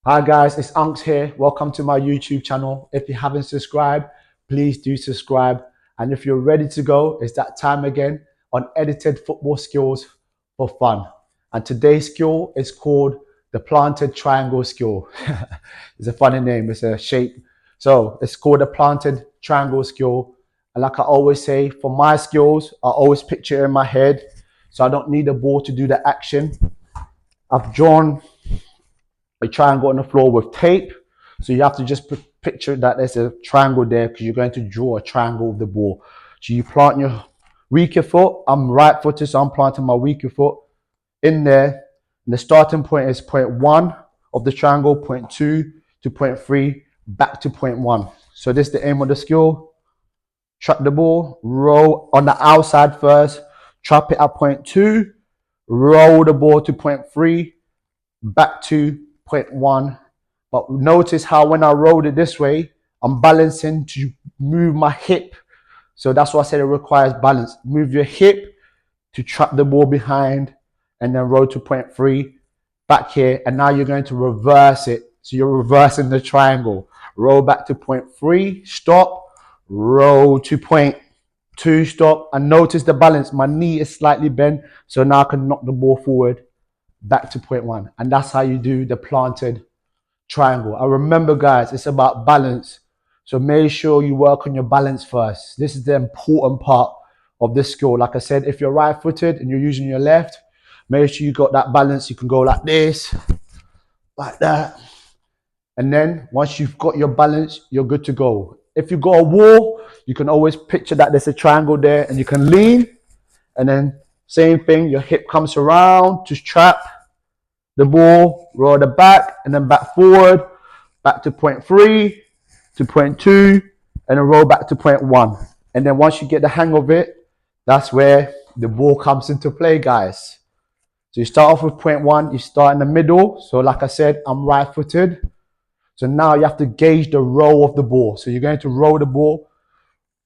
Hi guys, it's Unks here. Welcome to my YouTube channel. If you haven't subscribed, please do subscribe. And if you're ready to go, it's that time again on edited football skills for fun. And today's skill is called the planted triangle skill. It's a funny name, it's a shape. So it's called the planted triangle skill. And like I always say, for my skills, I always picture it in my head. So I don't need the ball to do the action. I've drawn a triangle on the floor with tape. So you have to just picture that there's a triangle there because you're going to draw a triangle with the ball. So you plant your weaker foot. I'm right footed, so I'm planting my weaker foot in there. And the starting point is point 1 of the triangle, point 2 to point 3, back to point 1. So this is the aim of the skill. Trap the ball, roll on the outside first, trap it at point 2, roll the ball to point 3, back to point 1. But notice how when I roll it this way, I'm balancing to move my hip. So that's why I said it requires balance. Move your hip to trap the ball behind and then roll to point 3 back here. And now you're going to reverse it. So you're reversing the triangle. Roll back to point 3, stop, roll to point 2, stop. And notice the balance. My knee is slightly bent. So now I can knock the ball forward back to point 1. And that's how you do the planted triangle. I remember, guys, it's about balance. So make sure you work on your balance first. This is the important part of this skill. Like I said, if you're right footed and you're using your left, make sure you got that balance. You can go like this, like that. And then once you've got your balance, you're good to go. If you got a wall, you can always picture that there's a triangle there and you can lean. And then same thing, your hip comes around to trap the ball, roll the back, and then back forward, back to point 3, to point 2, and then roll back to point 1. And then once you get the hang of it, that's where the ball comes into play, guys. So you start off with point 1, you start in the middle. So like I said, I'm right footed. So now you have to gauge the roll of the ball. So you're going to roll the ball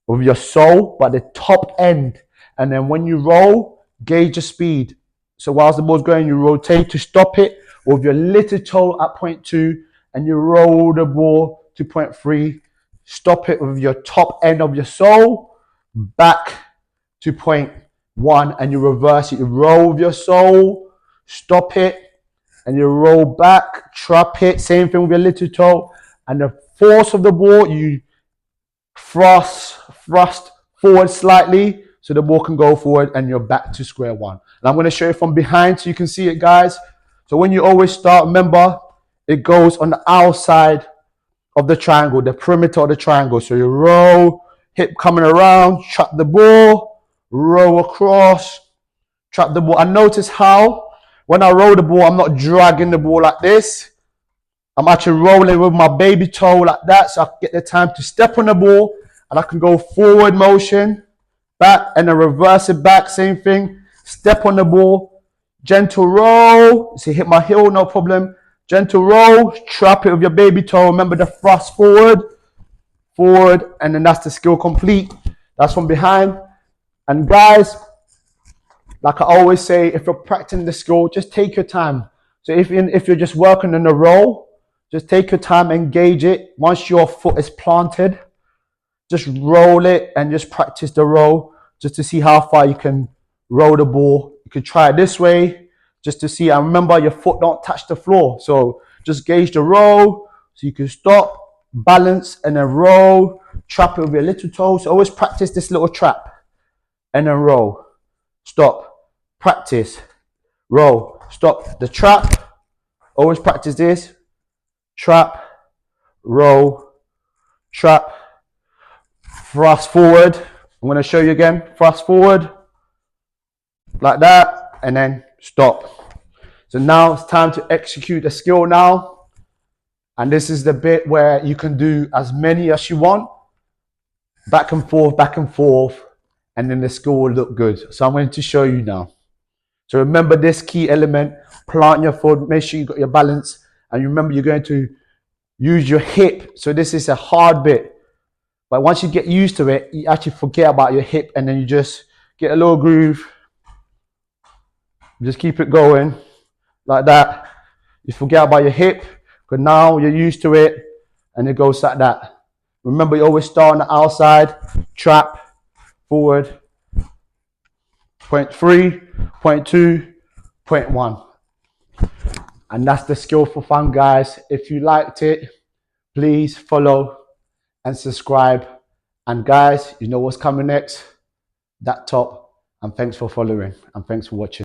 with your sole, but the top end. And then when you roll, gauge the speed. So whilst the ball's going, you rotate to stop it with your little toe at point 2, and you roll the ball to point 3. Stop it with your top end of your sole, back to point 1, and you reverse it. You roll with your sole, stop it, and you roll back, trap it. Same thing with your little toe. And the force of the ball, you thrust forward slightly so the ball can go forward and you're back to square 1. And I'm going to show you from behind so you can see it, guys. So when you always start, remember, it goes on the outside of the triangle, the perimeter of the triangle. So you roll, hip coming around, trap the ball, roll across, trap the ball. And notice how when I roll the ball, I'm not dragging the ball like this. I'm actually rolling with my baby toe like that, so I get the time to step on the ball and I can go forward motion, back, and then reverse it back, same thing. Step on the ball, gentle roll. See, hit my heel, no problem. Gentle roll, trap it with your baby toe. Remember the thrust forward, and then that's the skill complete. That's from behind. And guys, like I always say, if you're practicing the skill, just take your time. So if you're just working on the roll, just take your time, engage it. Once your foot is planted, just roll it and just practice the roll just to see how far you can roll the ball. You could try it this way just to see. And remember, your foot don't touch the floor. So just gauge the roll so you can stop, balance, and then roll. Trap it with your little toe. So always practice this little trap and then roll. Stop, practice, roll, stop. The trap, always practice this. Trap, roll, trap, thrust forward. I'm going to show you again. Thrust forward, like that, and then stop. So now it's time to execute the skill now. And this is the bit where you can do as many as you want. Back and forth, and then the skill will look good. So I'm going to show you now. So remember this key element, plant your foot, make sure you got your balance. And remember, you're going to use your hip. So this is a hard bit. But once you get used to it, you actually forget about your hip and then you just get a little groove. Just keep it going like that. You forget about your hip. Because now you're used to it and it goes like that. Remember, you always start on the outside, trap, forward, point 3, point 2, point 1. And that's the skill for fun, guys. If you liked it, please follow and subscribe. And guys, you know what's coming next? That top. And thanks for following and thanks for watching.